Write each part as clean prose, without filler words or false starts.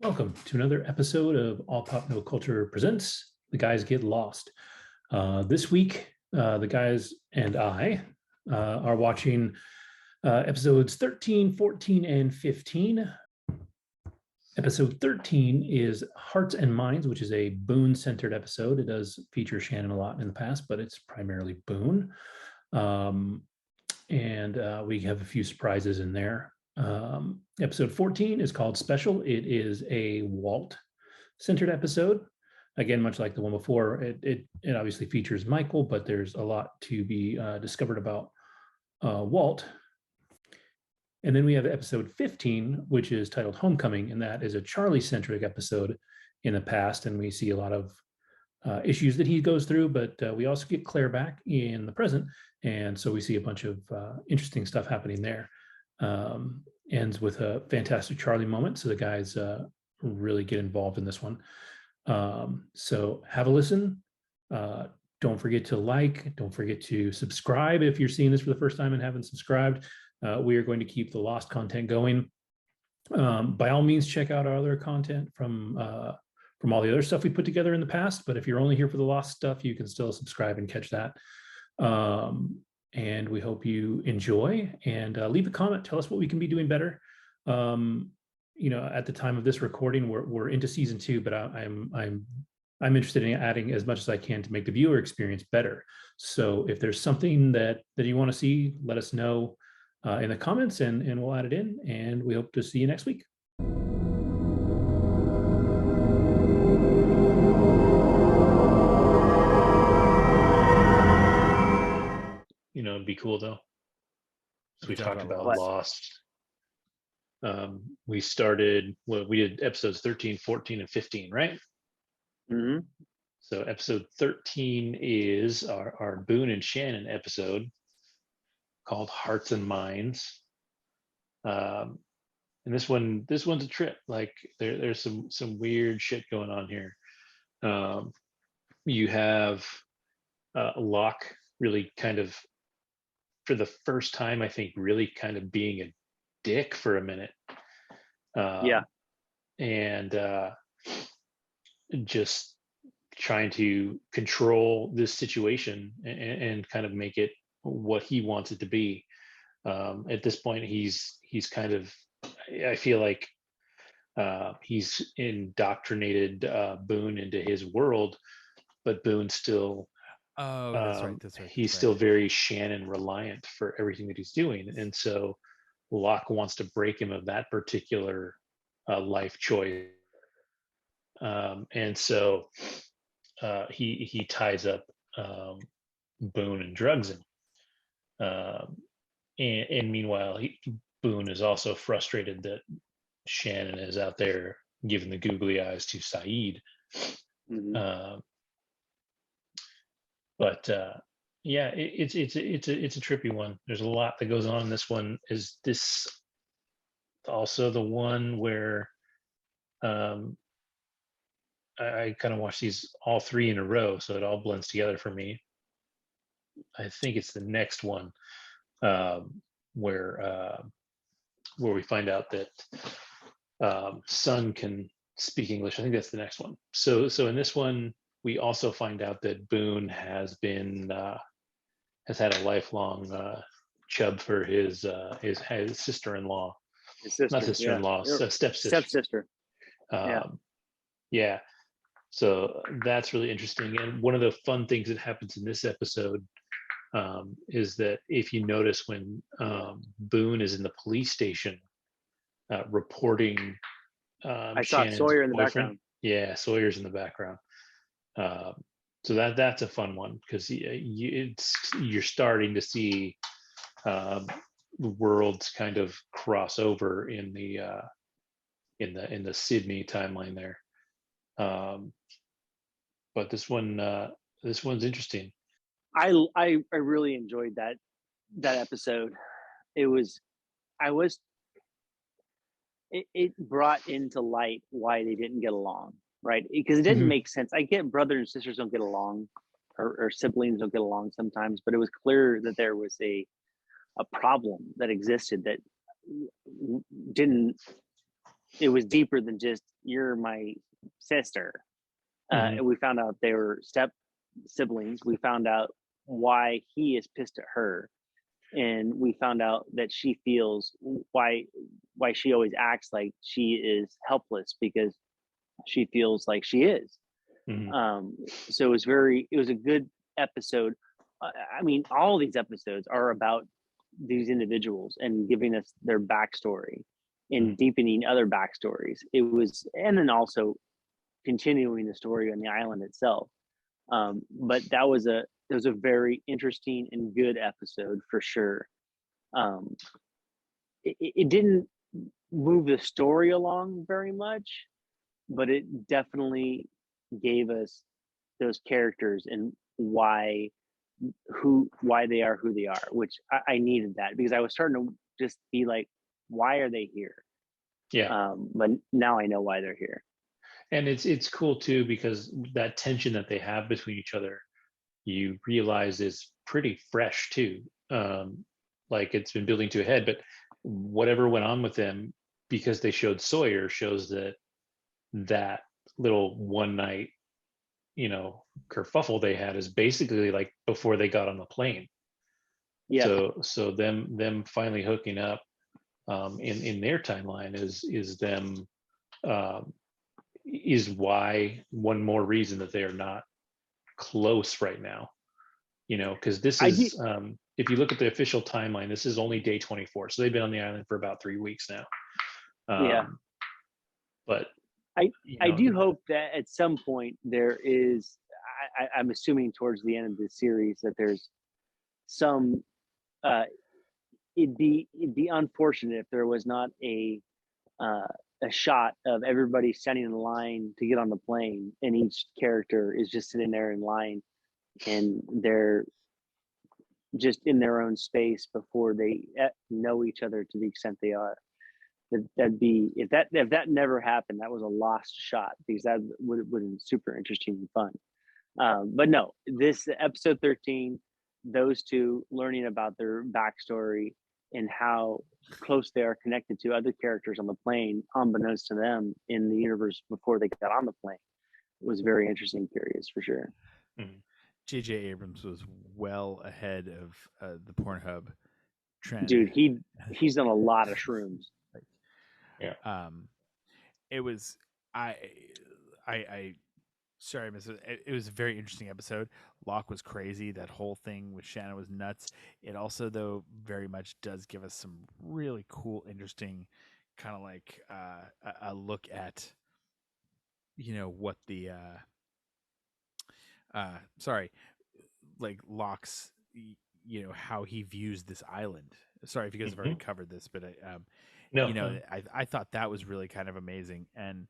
Welcome to another episode of All Pop No Culture Presents The Guys Get Lost. This week, the guys and I are watching episodes 13, 14, and 15. Episode 13 is Hearts and Minds, which is a Boone-centered episode. It does feature Shannon a lot in the past, but it's primarily Boone. And we have a few surprises in there. Episode 14 is called Special. It is a Walt centered episode. Again, much like the one before, it obviously features Michael, but there's a lot to be discovered about Walt. And then we have episode 15, which is titled Homecoming, and that is a Charlie-centric episode in the past, and we see a lot of issues that he goes through, but we also get Claire back in the present, and so we see a bunch of interesting stuff happening there. Ends with a fantastic Charlie moment, so the guys really get involved in this one. So have a listen. Don't forget to like, don't forget to subscribe if you're seeing this for the first time and haven't subscribed. We are going to keep the Lost content going. By all means, check out our other content from all the other stuff we put together in the past, but if you're only here for the Lost stuff, you can still subscribe and catch that. And we hope you enjoy, and leave a comment. Tell us what we can be doing better. At the time of this recording, we're into season 2, but I'm interested in adding as much as I can to make the viewer experience better. So if there's something that you want to see, let us know in the comments, and we'll add it in. And we hope to see you next week. It'd be cool though. So we talked about Lost. We started, we did episodes 13, 14, and 15, right? Mm-hmm. So episode 13 is our Boone and Shannon episode called Hearts and Minds. And this one's a trip. Like there's some weird shit going on here. You have Locke really kind of, for the first time, I think, really kind of being a dick for a minute. And just trying to control this situation and kind of make it what he wants it to be. At this point, he's kind of, I feel like he's indoctrinated Boone into his world, but Boone still, that's right. He's still very Shannon reliant for everything that he's doing, and so Locke wants to break him of that particular life choice, and so he ties up Boone and drugs him, and meanwhile Boone is also frustrated that Shannon is out there giving the googly eyes to Saeed. Mm-hmm. But it's a trippy one. There's a lot that goes on in this one. Is this also the one where I kind of watch these all 3 in a row, so it all blends together for me. I think it's the next one where we find out that Sun can speak English. I think that's the next one. So in this one, we also find out that Boone has had a lifelong chub for his sister-in-law. His sister, not sister-in-law, stepsister. Stepsister. Yeah. So that's really interesting. And one of the fun things that happens in this episode is that if you notice when Boone is in the police station reporting, I saw Sawyer in the background. Yeah, Sawyer's in the background. So that's a fun one, because you're starting to see the worlds kind of cross over in the Sydney timeline there. But this one's interesting. I really enjoyed that episode. It brought into light why they didn't get along. Right, because it didn't make sense. I get brothers and sisters don't get along, or siblings don't get along sometimes, but it was clear that there was a problem that existed that didn't it was deeper than just you're my sister. And we found out they were step siblings. We found out why he is pissed at her, and we found out that she feels why she always acts like she is helpless, because she feels like she is. So it was a good episode. I mean, all these episodes are about these individuals and giving us their backstory and deepening other backstories. It was, and then also continuing the story on the island itself. But it was a very interesting and good episode for sure. It didn't move the story along very much, but it definitely gave us those characters and why they are who they are, which I needed that, because I was starting to just be like, why are they here? But now I know why they're here. And it's cool too, because that tension that they have between each other, you realize is pretty fresh too. Like it's been building to a head, but whatever went on with them, because they showed Sawyer, shows that little one night, kerfuffle they had is basically like before they got on the plane. So them finally hooking up in their timeline is them is why one more reason that they are not close right now, because this is if you look at the official timeline, this is only day 24, so they've been on the island for about 3 weeks now. But I do hope that at some point there is, I'm assuming towards the end of the series, that there's some it'd be unfortunate if there was not a shot of everybody standing in line to get on the plane, and each character is just sitting there in line, and they're just in their own space before they know each other to the extent they are. That'd be, if that never happened, that was a lost shot, because that would have been super interesting and fun. But no, this episode 13, those two learning about their backstory and how close they are connected to other characters on the plane, unbeknownst to them in the universe before they got on the plane, was very interesting, curious for sure. J.J. Abrams was well ahead of the Pornhub trend. Dude, he's done a lot of shrooms. It was sorry, I missed it. It was a very interesting episode. Locke was crazy. That whole thing with Shannon was nuts. It also, though, very much does give us some really cool, interesting kind of like a look at, what the like Locke's, how he views this island. Sorry if you guys have already covered this, but I thought that was really kind of amazing. And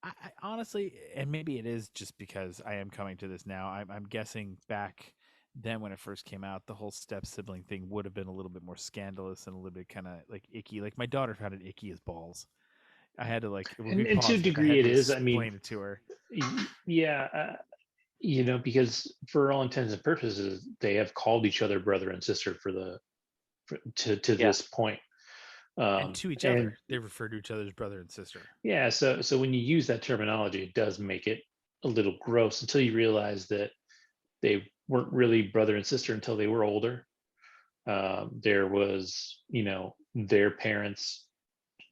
I honestly, and maybe it is just because I am coming to this now, I'm guessing back then when it first came out, the whole step sibling thing would have been a little bit more scandalous and a little bit kind of like icky. Like my daughter found it icky as balls. I had to and to a degree it is. I mean, explain it to her. Yeah, because for all intents and purposes, they have called each other brother and sister to this point. And to each other, they refer to each other as brother and sister. Yeah, so when you use that terminology, it does make it a little gross until you realize that they weren't really brother and sister until they were older. There was, their parents.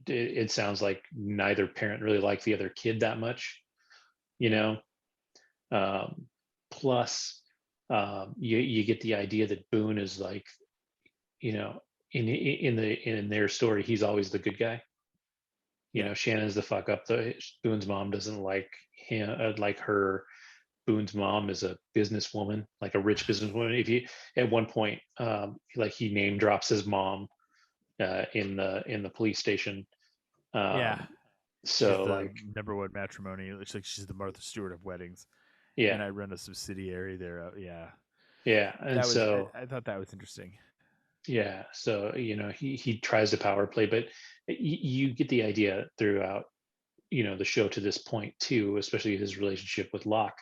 It sounds like neither parent really liked the other kid that much, plus you get the idea that Boone is like, in their story, he's always the good guy. Shannon's the fuck up. Boone's mom doesn't like him, like her. Boone's mom is a businesswoman, like a rich businesswoman. If you at one point, like he name drops his mom in the police station. So like number one matrimony. It looks like she's the Martha Stewart of weddings. Yeah, and I run a subsidiary there. Yeah, and I thought that was interesting. Yeah, so he tries to power play, but you get the idea throughout the show to this point too, especially his relationship with Locke,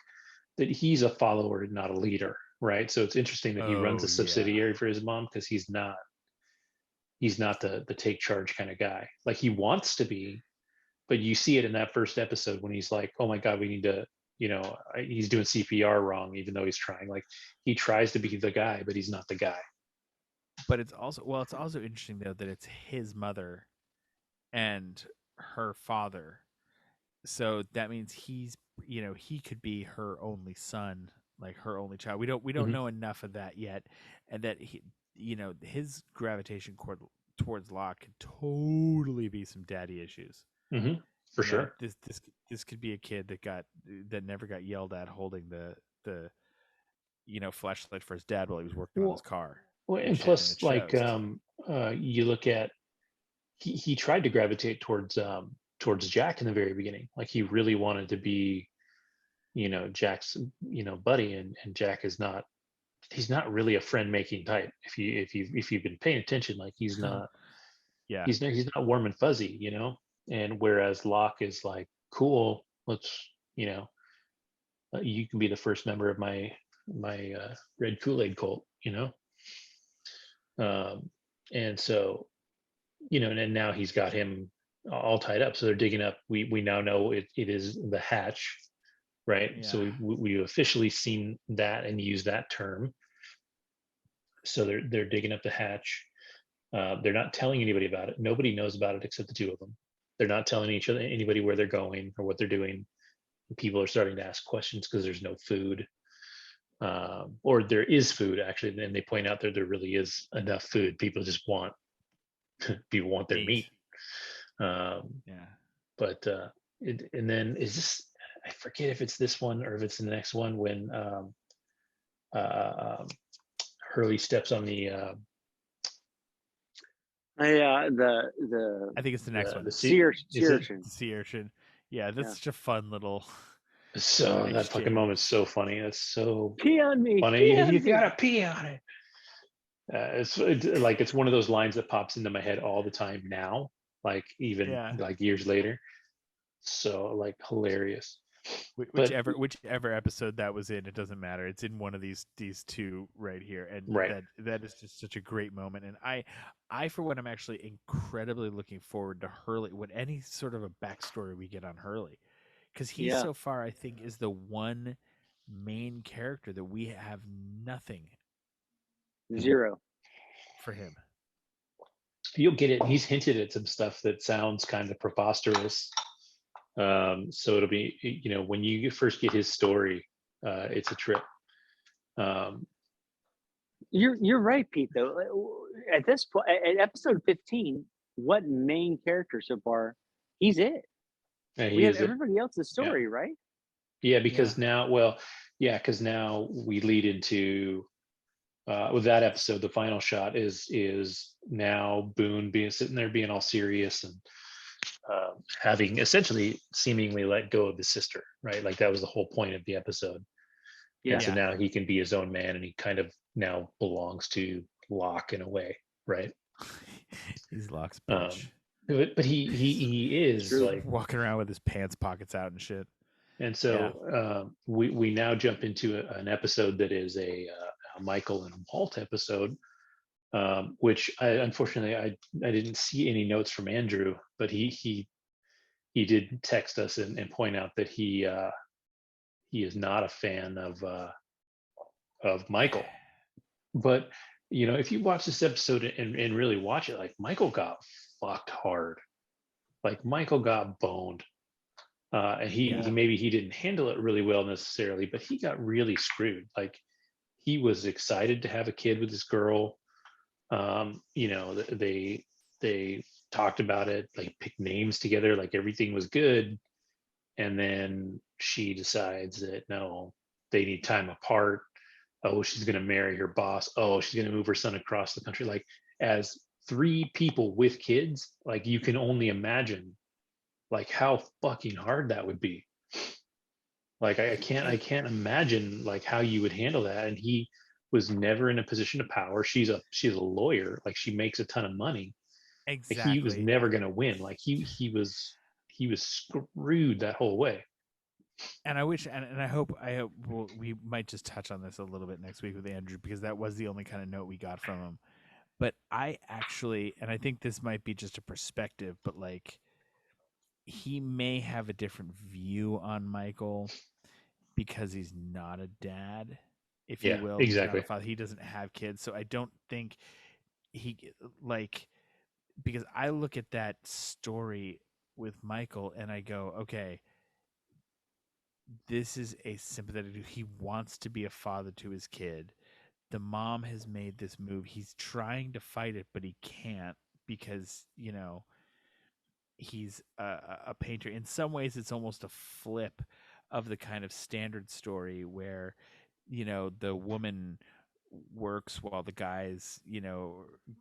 that he's a follower and not a leader, right? So it's interesting that he runs a subsidiary for his mom, because he's not the take charge kind of guy. Like he wants to be, but you see it in that first episode when he's like, oh my God, we need to, he's doing CPR wrong, even though he's trying. Like, he tries to be the guy, but he's not the guy. But it's also interesting though that it's his mother and her father. So that means he's, he could be her only son, like her only child. We don't know enough of that yet, and that he, his gravitation towards Locke could totally be some daddy issues. For sure. This could be a kid that never got yelled at holding the flashlight for his dad while he was working on his car. Well, and plus, like, you look at, he tried to gravitate towards Jack in the very beginning. Like, he really wanted to be, Jack's, buddy, and Jack is not. He's not really a friend making type. If you've been paying attention, like, he's not. Yeah. He's not warm and fuzzy, And whereas Locke is like, cool, let's, you can be the first member of my red Kool-Aid cult, and so, and now he's got him all tied up. So they're digging up. We now know it is the hatch, right? Yeah. So we've officially seen that and used that term. So they're digging up the hatch. They're not telling anybody about it. Nobody knows about it except the two of them. They're not telling anybody where they're going or what they're doing. People are starting to ask questions because there's no food. Or there is food, actually, and they point out that there really is enough food. People just want their meat. But and then is this, I forget if it's this one or if it's the next one, when Hurley steps on the I think it's the next one. The sea urchin. The sea urchin. Yeah, that's such a fun little. So that fucking moment's so funny. That's so pee on me. Funny. You gotta pee on it. It's like, it's one of those lines that pops into my head all the time now, like, even like years later. So, like, hilarious. Whichever episode that was in, it doesn't matter. It's in one of these two right here, and that is just such a great moment. And I for one, am actually incredibly looking forward to Hurley. What any sort of a backstory we get on Hurley, because he so far, I think, is the one main character that we have nothing. Zero for him. You'll get it. He's hinted at some stuff that sounds kind of preposterous. So it'll be, when you first get his story, it's a trip. You're right, Pete, though. At this point, at episode 15, what main character so far? He's it. Yeah, we have everybody else's story, right? Yeah, because now we lead into with that episode. The final shot is now Boone sitting there being all serious and having essentially seemingly let go of his sister, right? Like, that was the whole point of the episode. And so now he can be his own man, and he kind of now belongs to Locke in a way, right? He's Locke's bitch. But he is like walking around with his pants pockets out and shit. And so we now jump into an episode that is a Michael and Walt episode, which unfortunately I didn't see any notes from Andrew, but he did text us and point out that he is not a fan of Michael. But if you watch this episode and really watch it, like, Michael got fucked hard. Like, Michael got boned. And he maybe he didn't handle it really well necessarily, but he got really screwed. Like, he was excited to have a kid with this girl. They talked about it, like, picked names together, like everything was good. And then she decides that no, they need time apart. Oh, she's going to marry her boss. Oh, she's going to move her son across the country. Like, as three people with kids, like, you can only imagine like how fucking hard that would be. Like, I can't imagine like how you would handle that. And he was never in a position of power. She's a lawyer. Like, she makes a ton of money. Exactly. Like, he was never going to win. Like, he was screwed that whole way. And I wish, and I hope we might just touch on this a little bit next week with Andrew, because that was the only kind of note we got from him. But I actually, and I think this might be just a perspective, but like, he may have a different view on Michael because he's not a dad, if you will. Exactly. He's not a father. He doesn't have kids, so I don't think he like, because I look at that story with Michael and I go, okay, this is a sympathetic. He wants to be a father to his kid. The mom has made this move. He's trying to fight it, but he can't because, he's a painter. In some ways, it's almost a flip of the kind of standard story where, the woman works while the guy's,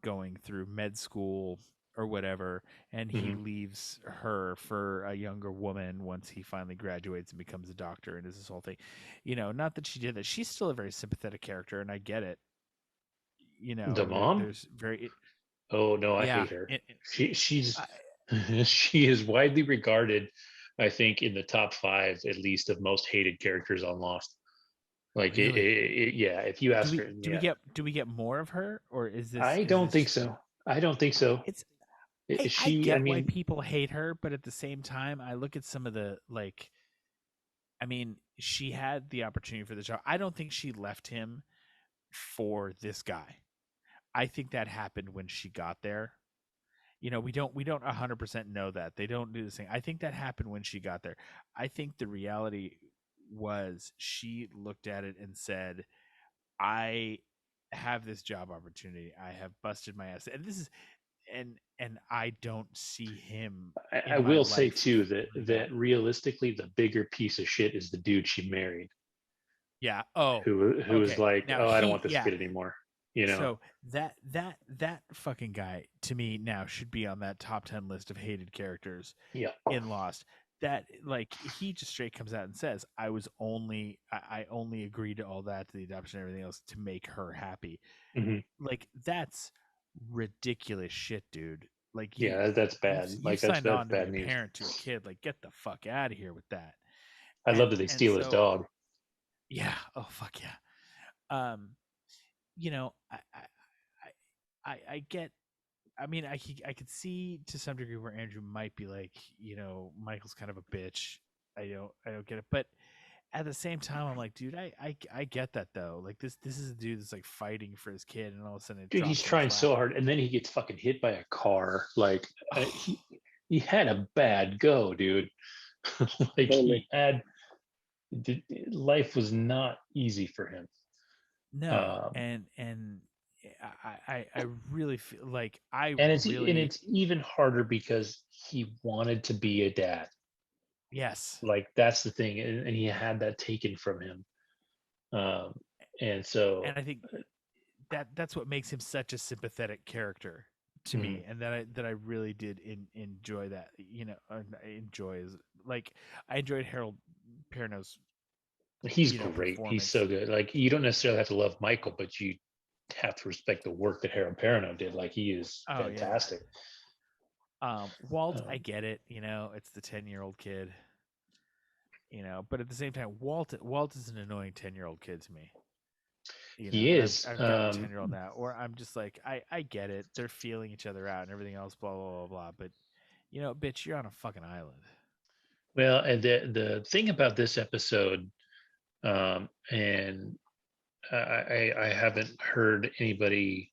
going through med school or whatever, and he leaves her for a younger woman once he finally graduates and becomes a doctor and is this whole thing. Not that she did that. She's still a very sympathetic character, and I get it. The mom? There's very. Oh no, I hate her. She's she is widely regarded, I think, in the top 5 at least of most hated characters on Lost. Like, really? Yeah. If you ask her, do we get more of her, or is this? I don't think so. I don't think so. I get why people hate her, but at the same time, I look at some of the she had the opportunity for the job. I don't think she left him for this guy. I think that happened when she got there. We don't 100% know that. They don't do this thing. I think that happened when she got there. I think the reality was she looked at it and said, I have this job opportunity. I have busted my ass. And this is and I don't see him. I will say too that realistically the bigger piece of shit is the dude she married. Yeah. Who was like, now, I don't want this kid anymore. So that fucking guy to me now should be on that top 10 list of hated characters in Lost. That he just straight comes out and says, I only agreed to all that, to the adoption and everything else, to make her happy. That's ridiculous shit, dude. That's bad. You signed on to be a parent to a kid. Get the fuck out of here with that. I love that they steal his dog. Yeah. Oh fuck yeah. I get. I could see to some degree where Andrew might be like, Michael's kind of a bitch. I don't get it, but at the same time, I'm like, dude, I get that though. This is a dude that's fighting for his kid, and all of a sudden, dude, he's trying so hard, and then he gets fucking hit by a car. He had a bad go, dude. He had. Life was not easy for him. No, and I really feel like it's even harder because he wanted to be a dad. Yes, that's the thing, and he had that taken from him. And I think that's what makes him such a sympathetic character to me, and that I really did enjoy that. I enjoyed Harold Perrineau's. He's great. He's so good. You don't necessarily have to love Michael, but you have to respect the work that Harold Perrineau did. He is fantastic. Walt, I get it. It's the 10-year-old kid. But at the same time, Walt is an annoying 10-year-old kid to me. He is. I've got a 10-year-old now, or I'm just I get it. They're feeling each other out and everything else, blah blah blah blah. But bitch, you're on a fucking island. Well, and the thing about this episode, and I haven't heard anybody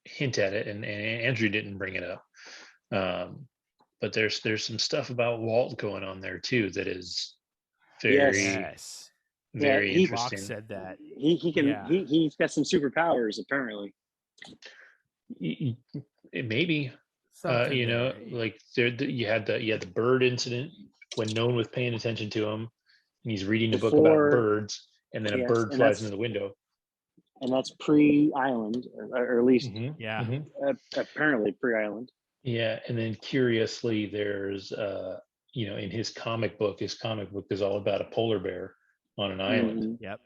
hint at it, and Andrew didn't bring it up. But there's some stuff about Walt going on there too that is very very interesting. Locke said that he can he's got some superpowers apparently. Maybe you had the bird incident when no one was paying attention to him, and he's reading a book about birds, and then a bird flies into the window. And that's pre-island, or at least apparently pre-island. Yeah, and then curiously, there's in his comic book is all about a polar bear on an island. Yep.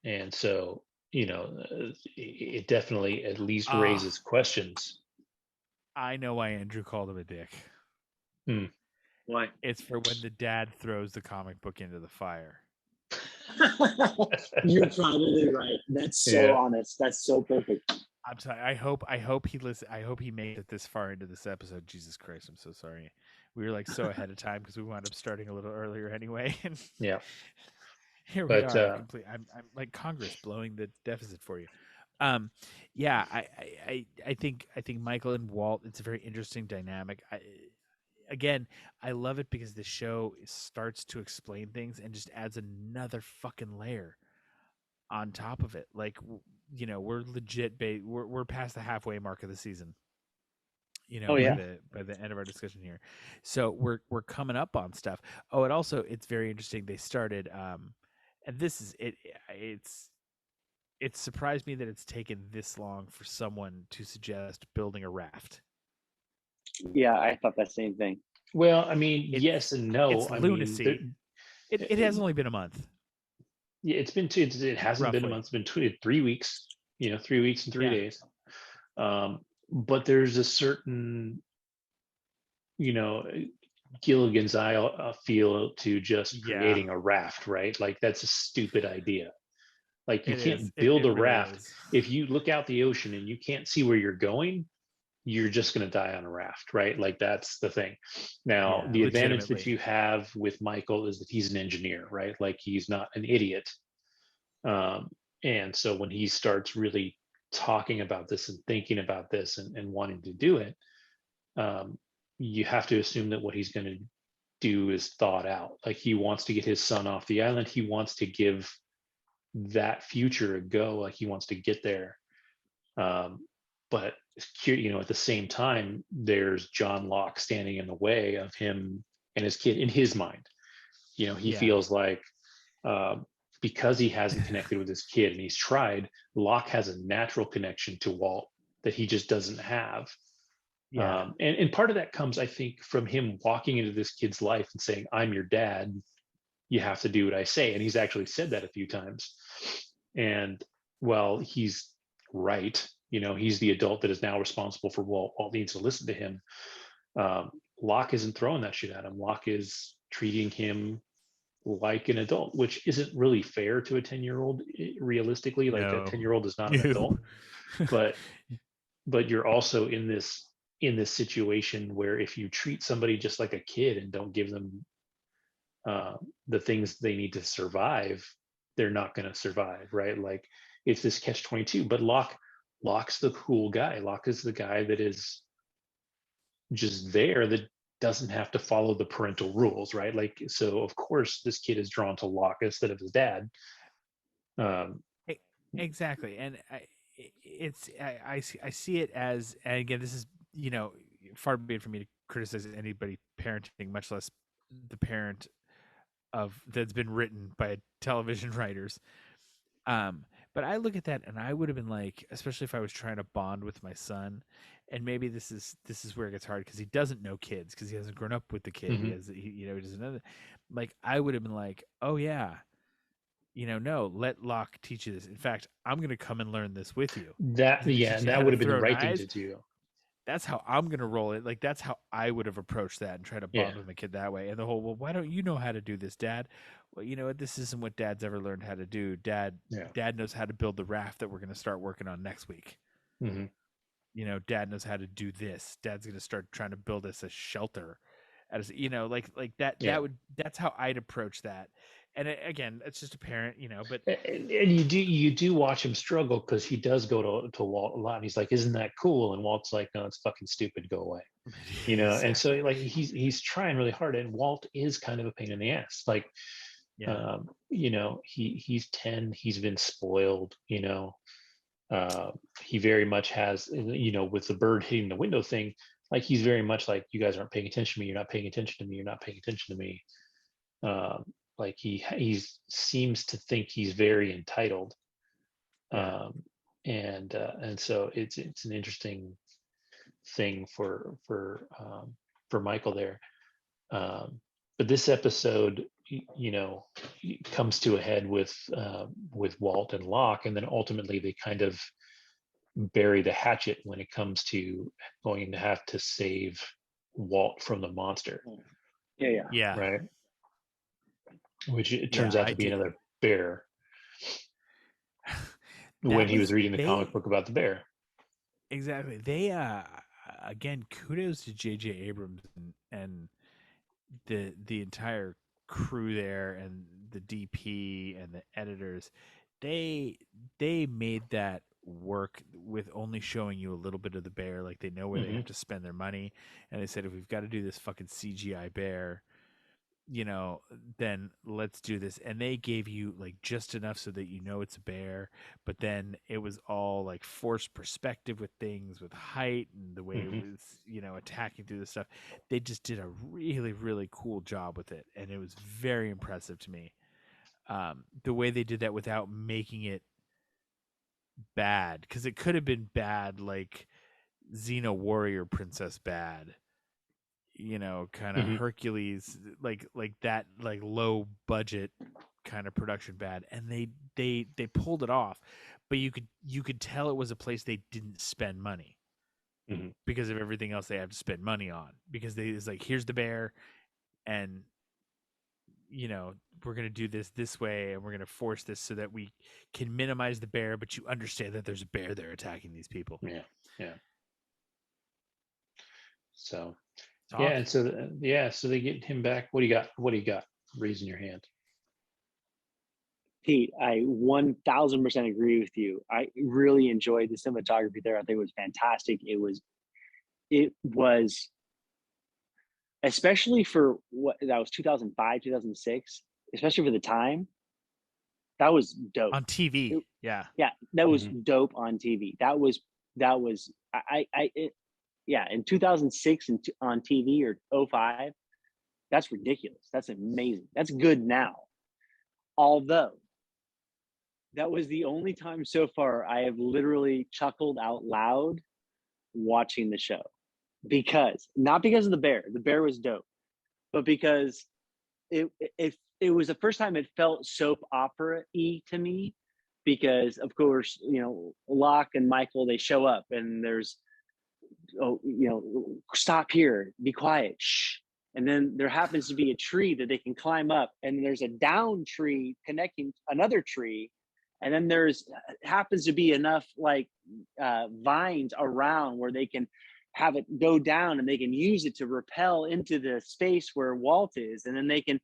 And so it definitely at least raises questions. I know why Andrew called him a dick. Why? It's for when the dad throws the comic book into the fire. You're probably right. That's so honest. That's so perfect. I'm sorry. I hope he listen. I hope he made it this far into this episode. Jesus Christ, I'm so sorry. We were like so ahead of time because we wound up starting a little earlier anyway. And Yeah. here we But are. I'm like Congress blowing the deficit for you. Yeah. I think Michael and Walt. It's a very interesting dynamic. Again, I love it because the show starts to explain things and just adds another fucking layer on top of it. Like, we're legit we're past the halfway mark of the season, Oh yeah. by the end of our discussion here. So we're coming up on stuff. Oh, and also it's very interesting. They started and this is it's surprised me that it's taken this long for someone to suggest building a raft. Yeah, I thought that same thing. Well, I mean, yes and no. It's lunacy. It has only been a month. Yeah, it hasn't Roughly. been a month. It's been 3 weeks. 3 weeks and 3 days. But there's a certain, Gilligan's Isle feel to just creating a raft, right? Like that's a stupid idea. Like you can't build a raft. If you look out the ocean and you can't see where you're going, you're just going to die on a raft, right? Like that's the thing. Now, the advantage that you have with Michael is that he's an engineer, right? Like he's not an idiot. And so when he starts really talking about this and thinking about this and wanting to do it, you have to assume that what he's going to do is thought out. Like he wants to get his son off the island. He wants to give that future a go. Like he wants to get there. But at the same time, there's John Locke standing in the way of him and his kid in his mind. He feels like because he hasn't connected with his kid and he's tried, Locke has a natural connection to Walt that he just doesn't have. And part of that comes, I think, from him walking into this kid's life and saying, "I'm your dad. You have to do what I say." And he's actually said that a few times. And well, he's right. He's the adult that is now responsible for Walt. Walt needs to listen to him. Locke isn't throwing that shit at him. Locke is treating him like an adult, which isn't really fair to a 10-year-old. Realistically, like a 10-year-old is not an adult. But you're also in this situation where if you treat somebody just like a kid and don't give them the things they need to survive, they're not going to survive, right? Like it's this catch-22. But Locke's the cool guy. Locke is the guy that is just there, that doesn't have to follow the parental rules, right? Like, so of course this kid is drawn to Locke instead of his dad. Exactly. And I see it as, and again, this is, far be it for me to criticize anybody parenting, much less the parent that's been written by television writers. But I look at that and I would have been like, especially if I was trying to bond with my son, and maybe this is where it gets hard because he doesn't know kids, because he hasn't grown up with the kid. Mm-hmm. He doesn't know that. Like I would have been like, oh yeah, no, let Locke teach you this. In fact, I'm going to come and learn this with you. That would have been the right thing to do. That's how I'm going to roll it. Like, that's how I would have approached that and try to bond with my kid that way. And the whole, well, why don't you know how to do this, Dad? Well, you know what? This isn't what Dad's ever learned how to do. Dad knows how to build the raft that we're going to start working on next week. Mm-hmm. Dad knows how to do this. Dad's going to start trying to build us a shelter. Like that. That's how I'd approach that. And again, it's just a parent, but and you do watch him struggle, because he does go to Walt a lot, and he's like, "Isn't that cool?" And Walt's like, "No, it's fucking stupid. Go away." Exactly. And so like he's trying really hard, and Walt is kind of a pain in the ass. Like, he's 10. He's been spoiled. He very much has, with the bird hitting the window thing. Like he's very much like, "You guys aren't paying attention to me. You're not paying attention to me. You're not paying attention to me." Like he seems to think he's very entitled, and so it's an interesting thing for Michael there. But this episode, comes to a head with Walt and Locke, and then ultimately they kind of bury the hatchet when it comes to going to have to save Walt from the monster. Yeah. Right. Which it turns out to be another bear. When he was reading the comic book about the bear. Exactly. They again, kudos to J.J. Abrams and the entire crew there and the DP and the editors. They they made that work with only showing you a little bit of the bear. Like they know where they have to spend their money, and they said if we've got to do this fucking CGI bear, you know, then let's do this. And they gave you like just enough so that you know it's a bear, but then it was all like forced perspective with things with height and the way it was, you know, attacking through the stuff. They just did a really, really cool job with it. And it was very impressive to me. The way they did that without making it bad, because it could have been bad, like Xena Warrior Princess bad, you know, kind of Hercules, like that, like low budget kind of production bad, and they pulled it off, but you could tell it was a place they didn't spend money because of everything else they have to spend money on, because it's like, here's the bear, and you know, we're going to do this way, and we're going to force this so that we can minimize the bear, but you understand that there's a bear there attacking these people. Yeah. So awesome. Yeah, and so they get him back. What do you got? What do you got? Raising your hand. Pete, I 1000% agree with you. I really enjoyed the cinematography there. I think it was fantastic. It was, especially for what that was, 2005, 2006, especially for the time. That was dope on TV. Yeah, that was dope on TV. That was in 2006 and on TV, or 05. That's ridiculous. That's amazing. That's good now. Although that was the only time so far I have literally chuckled out loud watching the show, because not because of the bear was dope, but because it was the first time it felt soap opera-y to me, because of course, you know, Locke and Michael, they show up and there's, stop here, be quiet, shh. And then there happens to be a tree that they can climb up, and there's a down tree connecting another tree. And then there's happens to be enough like vines around where they can have it go down, and they can use it to rappel into the space where Walt is. And then they can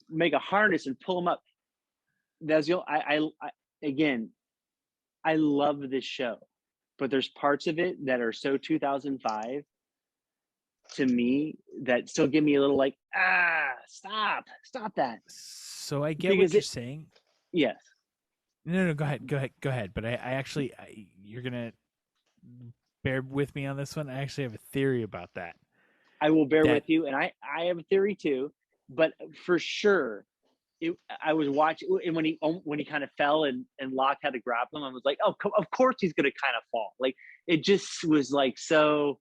make a harness and pull them up. That's again, I love this show, but there's parts of it that are so 2005 to me that still give me a little like, stop that. So I get what you're saying. Yes. No, go ahead. But I actually, you're gonna bear with me on this one. I actually have a theory about that. I will bear with you, and I have a theory too. But for sure, I was watching, and when he kind of fell and Locke had to grab him, I was like, oh, of course he's gonna kind of fall. Like, it just was like, so,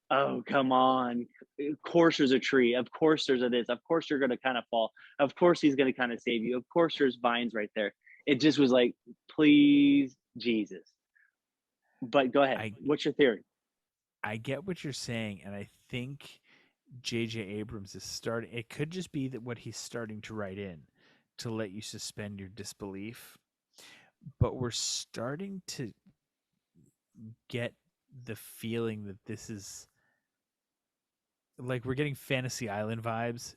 oh, come on. Of course there's a tree. Of course there's a this. Of course you're gonna kind of fall. Of course he's gonna kind of save you. Of course there's vines right there. It just was like, please, Jesus. But go ahead. What's your theory? I get what you're saying, and I think J.J. Abrams is starting. It could just be that what he's starting to write in to let you suspend your disbelief. But we're starting to get the feeling that this is like, we're getting Fantasy Island vibes,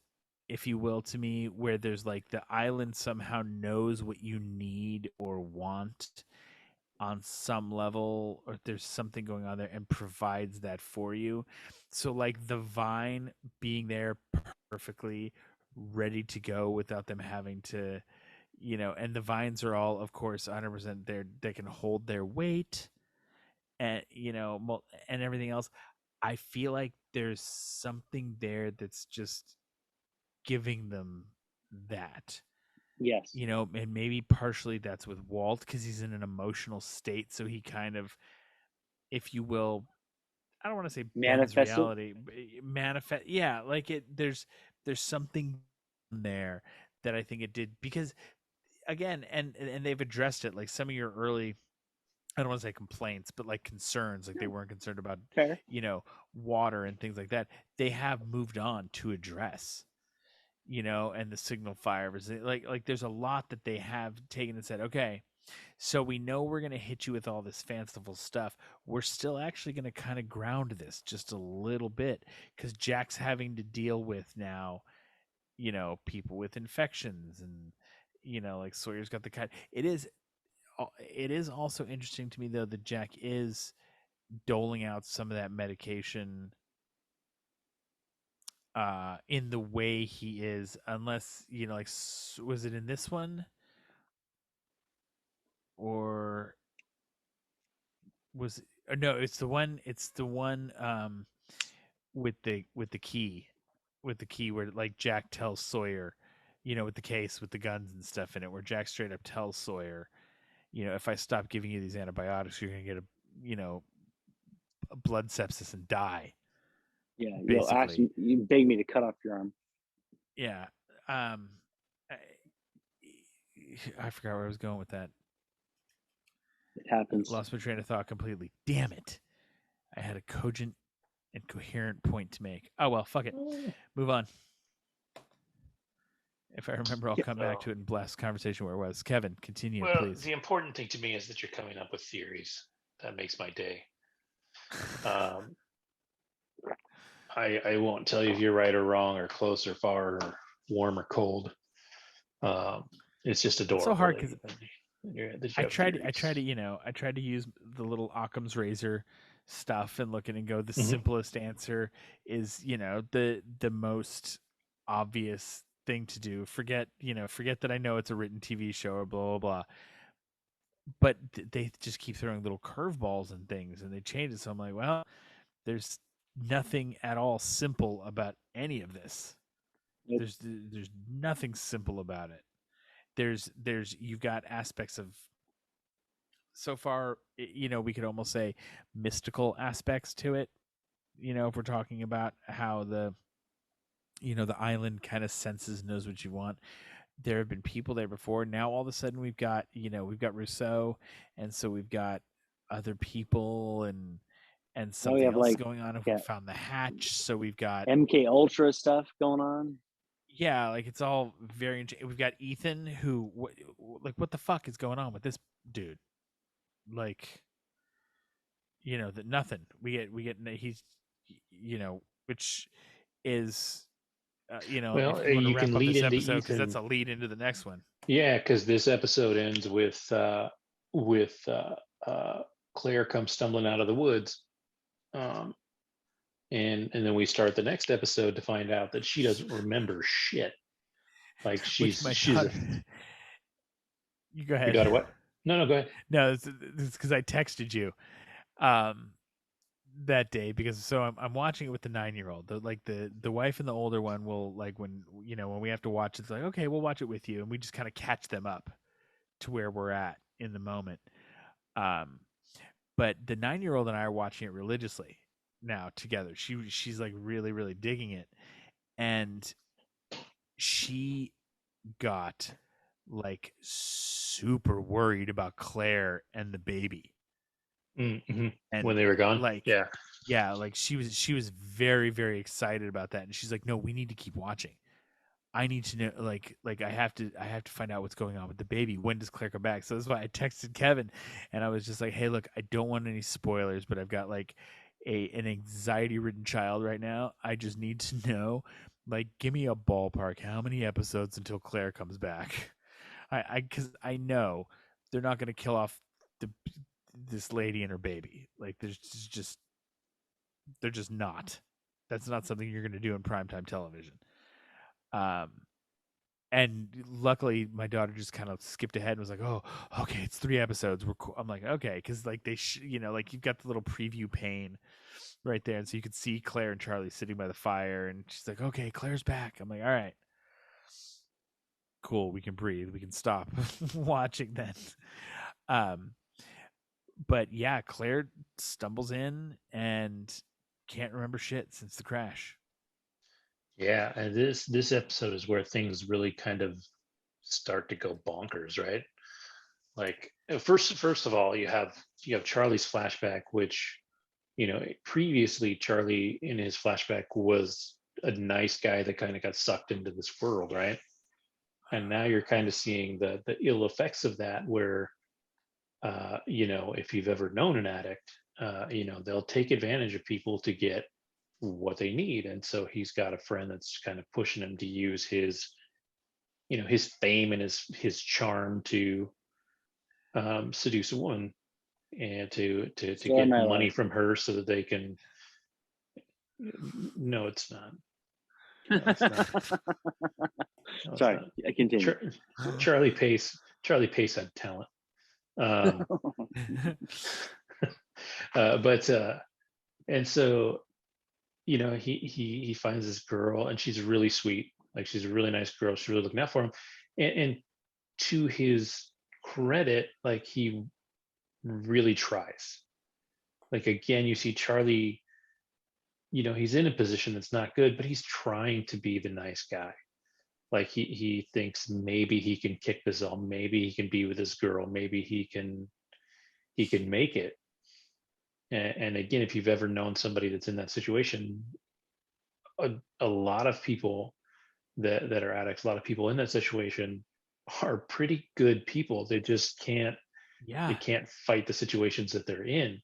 if you will, to me, where there's like the island somehow knows what you need or want on some level, or there's something going on there and provides that for you. So like the vine being there perfectly ready to go without them having to, you know, and the vines are all, of course, 100% there. They can hold their weight, and, you know, and everything else. I feel like there's something there that's just giving them that. Yes. You know, and maybe partially that's with Walt, because he's in an emotional state. So he kind of, if you will, I don't want to say manifest reality, manifest. Yeah, like there's something there that I think it did, because again, and they've addressed it, like some of your early, I don't want to say complaints, but like concerns, like they weren't concerned about, you know, water and things like that. They have moved on to address, you know, and the signal fire, like there's a lot that they have taken and said, okay, So we know we're going to hit you with all this fanciful stuff. We're still actually going to kind of ground this just a little bit because Jack's having to deal with now, people with infections and, like Sawyer's got the kind. It is also interesting to me though that Jack is doling out some of that medication in the way he is, unless like was it in this one or was no, it's the one with the key where like Jack tells Sawyer, with the case with the guns and stuff in it, where Jack straight up tells Sawyer, if I stop giving you these antibiotics, you're gonna get a blood sepsis and die. Yeah, basically. You'll actually you beg me to cut off your arm. Yeah. I forgot where I was going with that. It happens. Lost my train of thought completely. Damn it. I had a cogent and coherent point to make. Oh, well, fuck it. Move on. If I remember, I'll come back to it and blast conversation where it was. Kevin, continue, please. The important thing to me is that you're coming up with theories. That makes my day. I won't tell you if you're right or wrong or close or far or warm or cold. It's just adorable. It's so hard because I tried to use the little Occam's razor stuff and look at it and go, the simplest answer is, the most obvious thing to do. Forget that I know it's a written TV show or blah, blah, blah. But they just keep throwing little curveballs and things and they change it. So I'm like, well, there's nothing at all simple about any of this. There's nothing simple about it. You've got aspects of, so far, we could almost say mystical aspects to it. If we're talking about how the island kind of senses, knows what you want. There have been people there before. Now all of a sudden we've got Rousseau, and so we've got other people and something else going on. If we found the hatch, so we've got MK Ultra stuff going on. Yeah, like it's all very. We've got Ethan, who what the fuck is going on with this dude? Like, that nothing. We get he's, which is, well, you can lead into Ethan because that's a lead into the next one. Yeah, because this episode ends with Claire comes stumbling out of the woods, and then we start the next episode to find out that she doesn't remember shit. Like she's You go ahead. You got a what? No, go ahead. No, it's because I texted you that day, because I'm watching it with the 9-year-old. The wife and the older one will, like, when we have to watch, it's like, okay, we'll watch it with you, and we just kind of catch them up to where we're at in the moment. But the 9-year-old and I are watching it religiously now together. She's like really, really digging it, and she got like super worried about Claire and the baby. Mm-hmm. And when they were gone, like like she was very, very excited about that, and she's like, no, we need to keep watching. I need to know, like I have to find out what's going on with the baby. When does Claire come back? So that's why I texted Kevin, and I was just like, hey, look, I don't want any spoilers, but I've got like an anxiety-ridden child right now. I just need to know, like, give me a ballpark. How many episodes until Claire comes back? Because I know they're not going to kill off this lady and her baby. Like, they're just not. That's not something you're going to do in primetime television. And luckily my daughter just kind of skipped ahead and was like, oh, okay, it's 3 episodes. We're cool. I'm like, okay, because like they like you've got the little preview pane right there, and so you could see Claire and Charlie sitting by the fire, and she's like, okay, Claire's back. I'm like, all right, cool, we can breathe, we can stop watching then. But yeah, Claire stumbles in and can't remember shit since the crash. Yeah, and this episode is where things really kind of start to go bonkers, right? Like, first of all, you have Charlie's flashback, which, previously Charlie in his flashback was a nice guy that kind of got sucked into this world, right? And now you're kind of seeing the ill effects of that, where if you've ever known an addict, they'll take advantage of people to get what they need. And so he's got a friend that's kind of pushing him to use his fame and his charm to seduce a woman and to get money from her so that they can. No, it's not. No, it's not. No, sorry, I continue. Charlie Pace had talent. And so he finds this girl, and she's really sweet. Like, she's a really nice girl. She's really looking out for him, and to his credit, like, he really tries. Like, again, you see Charlie, he's in a position that's not good, but he's trying to be the nice guy. Like, he thinks maybe he can kick this off, maybe he can be with this girl, maybe he can make it. And again, if you've ever known somebody that's in that situation, a lot of people that are addicts, a lot of people in that situation are pretty good people. They just can't fight the situations that they're in.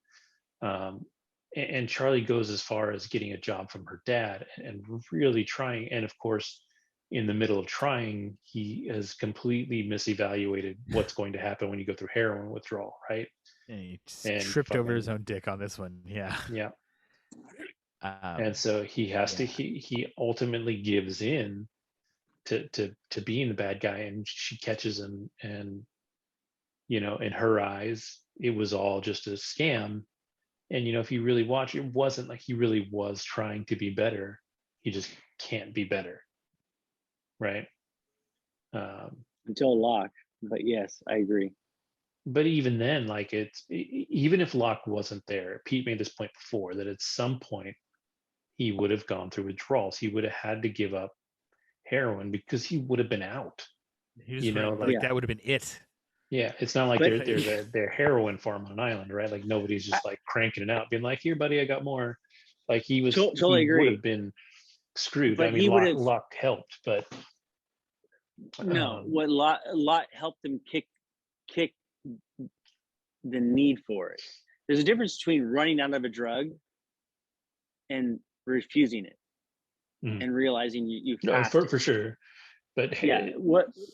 And Charlie goes as far as getting a job from her dad and really trying. And of course, in the middle of trying, he has completely misevaluated what's going to happen when you go through heroin withdrawal, right? And he tripped over his own dick on this one. Yeah. And so he has to. He ultimately gives in to being the bad guy, and she catches him. And in her eyes, it was all just a scam. And if you really watch, it wasn't like he really was trying to be better. He just can't be better, right? Until Locke, but yes, I agree. But even then, like, even if Locke wasn't there, Pete made this point before, that at some point he would have gone through withdrawals. He would have had to give up heroin because he would have been out. That would have been it. Yeah, it's not like there's a heroin farm on an island, right? Like, nobody's just like cranking it out, being like, "Here, buddy, I got more." Like, he was totally he agree. would have been screwed. But I mean, Locke helped, but no, what Locke helped him kick the need for it. There's a difference between running out of a drug and refusing it and realizing you have to. For sure. But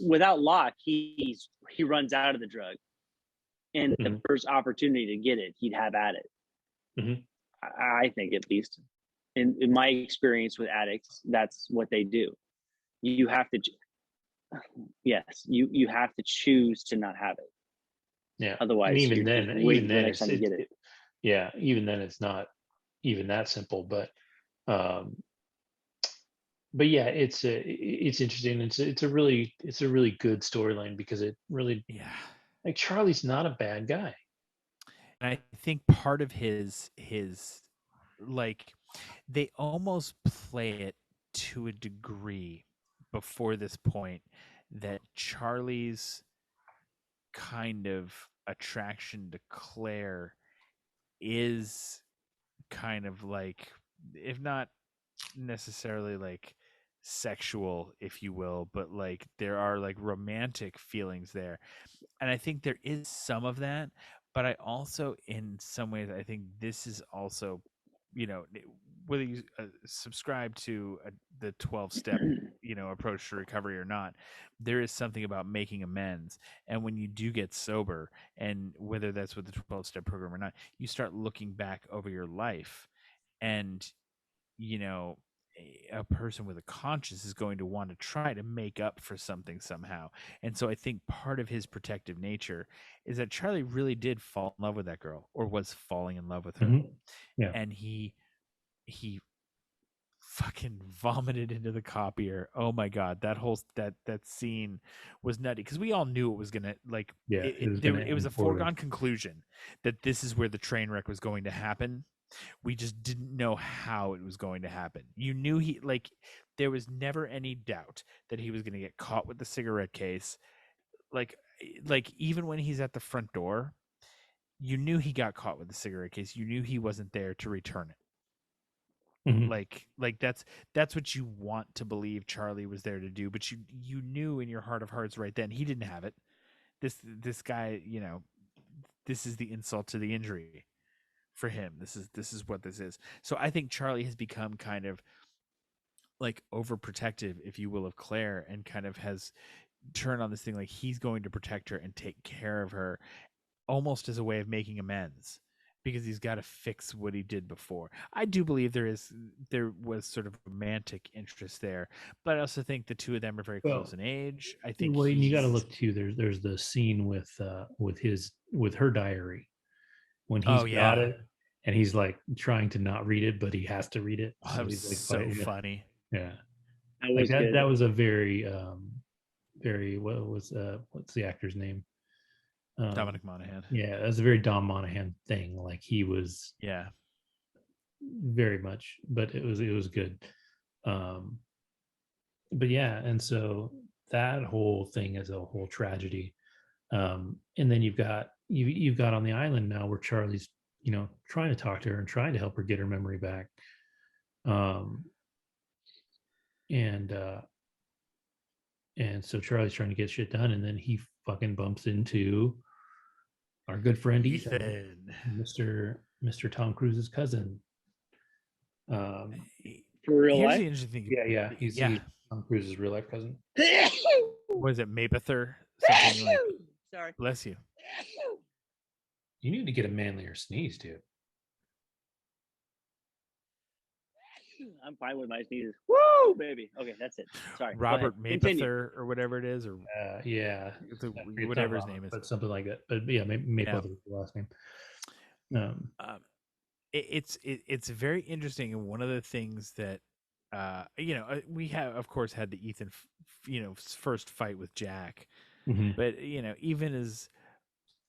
without Locke, he runs out of the drug, and the first opportunity to get it, he'd have at it. I think, at least in my experience with addicts, that's what they do. You have to, you have to choose to not have it. Yeah. Otherwise, even then, even then, it's not even that simple. But yeah, it's interesting. It's a really good storyline, because it really, like, Charlie's not a bad guy. And I think part of his like, they almost play it to a degree before this point, that Charlie's kind of attraction to Claire is kind of like, if not necessarily like sexual, if you will, but like there are like romantic feelings there. And I think there is some of that, but I also, in some ways, I think this is also, whether you subscribe to the 12-step approach to recovery or not, there is something about making amends. And when you do get sober, and whether that's with the 12-step program or not, you start looking back over your life, and a person with a conscience is going to want to try to make up for something somehow. And so I think part of his protective nature is that Charlie really did fall in love with that girl, or was falling in love with her. Yeah. And he fucking vomited into the copier. Oh my God. That whole, that scene was nutty, because we all knew it was going to, like, it was a foregone conclusion that this is where the train wreck was going to happen. We just didn't know how it was going to happen. You knew there was never any doubt that he was going to get caught with the cigarette case. Like even when he's at the front door, you knew he got caught with the cigarette case. You knew he wasn't there to return it. Like that's what you want to believe Charlie was there to do, but you knew in your heart of hearts right then he didn't have it. This guy, is the insult to the injury for him. This is what this is. So I think Charlie has become kind of like overprotective, if you will, of Claire, and kind of has turned on this thing like he's going to protect her and take care of her, almost as a way of making amends, because he's got to fix what he did before. I do believe there was sort of romantic interest there, but I also think the two of them are very close in age. I think you got to look too. There's the scene with her diary when he's got it, and he's like trying to not read it, but he has to read it. Oh, that was he's like so funny. Yeah, that was a very what's the actor's name? Dominic Monaghan. Yeah, that's a very Dom Monaghan thing. Like he was, very much, but it was good. But yeah, and so that whole thing is a whole tragedy. And then you've got on the island now where Charlie's, trying to talk to her and trying to help her get her memory back. And so Charlie's trying to get shit done, and then he fucking bumps into our good friend Ethan. Mr. Tom Cruise's cousin. For real Here's life? the interesting thing. Yeah. He's Tom Cruise's real life cousin. Was it Mapother? Sorry. Bless you. You need to get a manlier sneeze, dude. I'm fine with my sneezes. Woo, baby. Okay, that's it. Sorry. Robert Mapother or whatever it is, or whatever his name is, but something like that. But yeah, Mapother is the last name. It's very interesting, and one of the things that we have, of course, had the Ethan first fight with Jack, but even as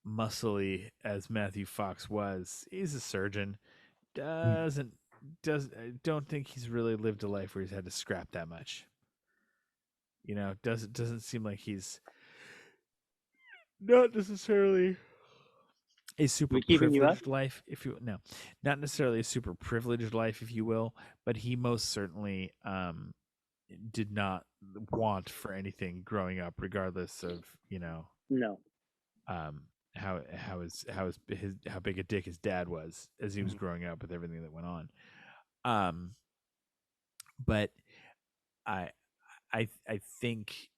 muscly as Matthew Fox was, he's a surgeon. Don't think he's really lived a life where he's had to scrap that much. Doesn't seem like he's not necessarily a super privileged life, not necessarily a super privileged life, if you will, but he most certainly did not want for anything growing up, regardless of how big a dick his dad was as he was growing up with everything that went on. But I think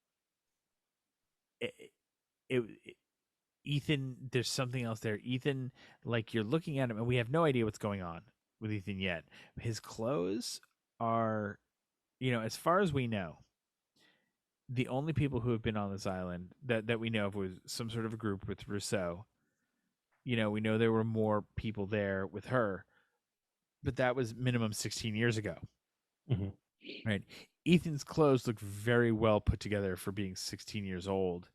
Ethan, there's something else there. Ethan, like, you're looking at him, and we have no idea what's going on with Ethan yet. His clothes are, as far as we know, the only people who have been on this island that we know of was some sort of a group with Rousseau. We know there were more people there with her, but that was minimum 16 years ago. Right? Ethan's clothes look very well put together for being 16 years old,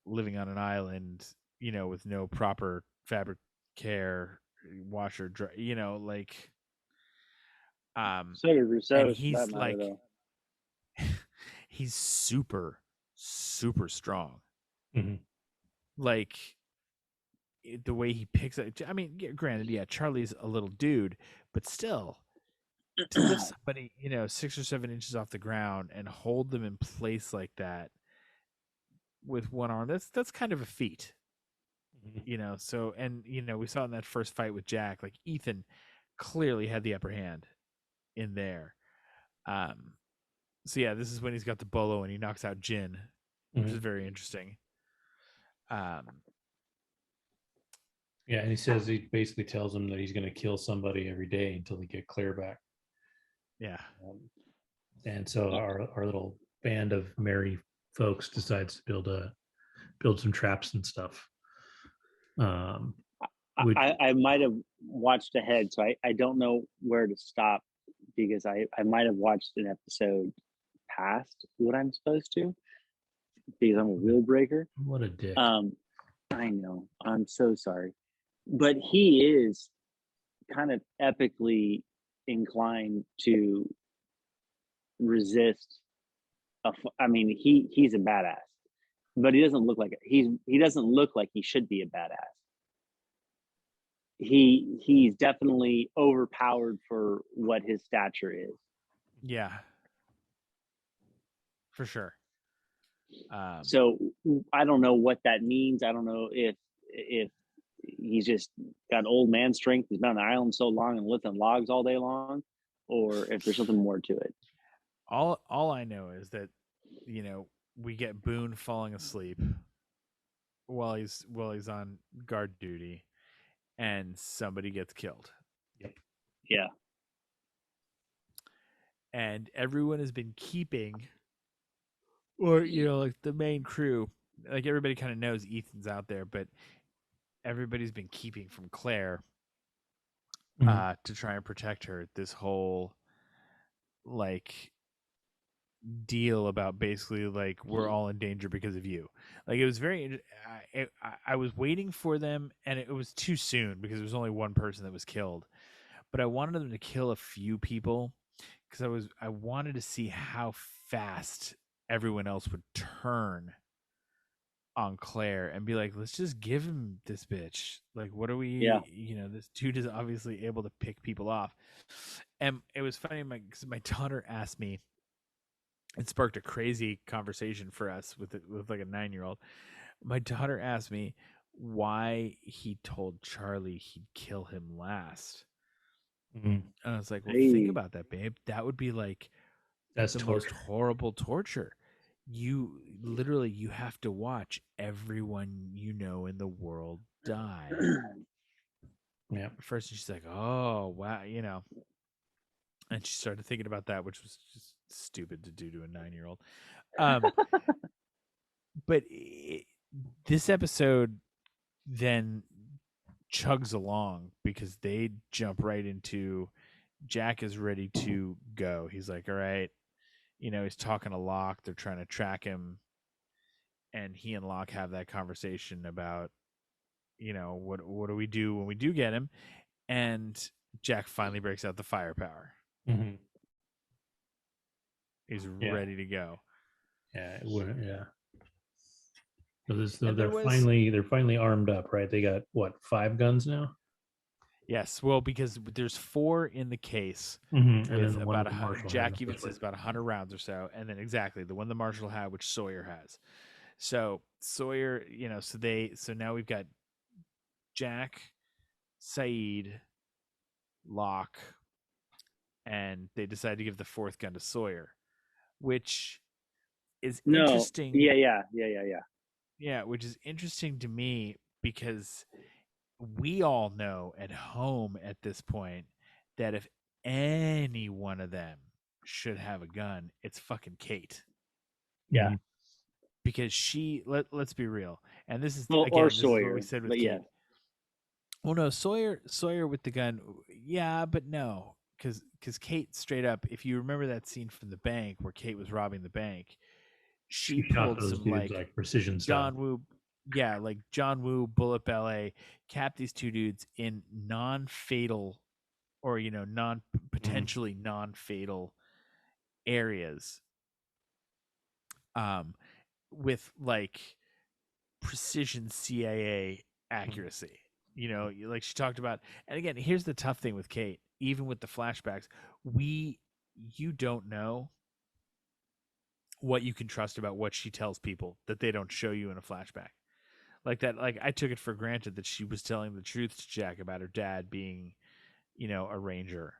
living on an island, with no proper fabric care, washer, dry, so did Rousseau. He's like, he's super, super strong. Like, the way he picks up, I mean, granted, Charlie's a little dude, but still, to lift somebody, 6 or 7 inches off the ground and hold them in place like that with one arm, that's kind of a feat. So, and we saw in that first fight with Jack, like, Ethan clearly had the upper hand in there. So yeah, this is when he's got the bolo and he knocks out Jin, which is very interesting. Yeah, and he basically tells him that he's going to kill somebody every day until they get Claire back. Yeah. And so our little band of merry folks decides to build some traps and stuff. I might have watched ahead, so I don't know where to stop, because I might have watched an episode past what I'm supposed to, because I'm a rule breaker. What a dick. I know. I'm so sorry. But he is kind of epically inclined to resist. He's a badass, but he doesn't look like it. He doesn't look like he should be a badass. He's definitely overpowered for what his stature is. Yeah, for sure. So I don't know what that means. I don't know if he's just got old man strength. He's been on the island so long and lifting logs all day long, or if there's something more to it. All I know is that, we get Boone falling asleep while he's on guard duty, and somebody gets killed. Yep. Yeah. And everyone has been keeping, or like the main crew, like everybody kind of knows Ethan's out there, but everybody's been keeping from Claire to try and protect her. This whole like deal about basically like we're all in danger because of you. Like it was very. I was waiting for them, and it was too soon because there was only one person that was killed. But I wanted them to kill a few people because I wanted to see how fast everyone else would turn on Claire and be like, let's just give him this bitch. Like, what are we? Yeah. This dude is obviously able to pick people off. And it was funny. My daughter asked me. It sparked a crazy conversation for us with like a 9-year-old. My daughter asked me why he told Charlie he'd kill him last. And I was like, well, think about that, babe. That would be like that's the most horrible torture. You have to watch everyone in the world die. Yeah. First, she's like, oh, wow, and she started thinking about that, which was just stupid to do to a 9-year-old. But this episode then chugs along because they jump right into Jack is ready to go. He's like, all right, he's talking to Locke. They're trying to track him, and he and Locke have that conversation about, what do we do when we do get him? And Jack finally breaks out the firepower. He's ready to go. Yeah, So they're finally armed up, right? They got what, 5 guns now? Yes, well, because there's 4 in the case, and with then about Jack even says about 100 rounds or so, and then exactly the one the Marshal had, which Sawyer has. So Sawyer, so now we've got Jack, Saeed, Locke, and they decide to give the 4th gun to Sawyer, which is interesting. Yeah, which is interesting to me because we all know at home at this point that if any one of them should have a gun, it's fucking Kate. Yeah. Because let's be real. And this is or this Sawyer, is what we said with Kate. Yeah. Well, no, Sawyer with the gun. Yeah, but no, because Kate straight up, if you remember that scene from the bank where Kate was robbing the bank, she pulled some like precision John stuff. Woo, like John Woo bullet ballet, capped these 2 dudes in non-fatal or potentially non-fatal areas, with like precision CIA accuracy. Like she talked about. And again, here's the tough thing with Kate. Even with the flashbacks, you don't know what you can trust about what she tells people that they don't show you in a flashback. Like that, like I took it for granted that she was telling the truth to Jack about her dad being, a ranger,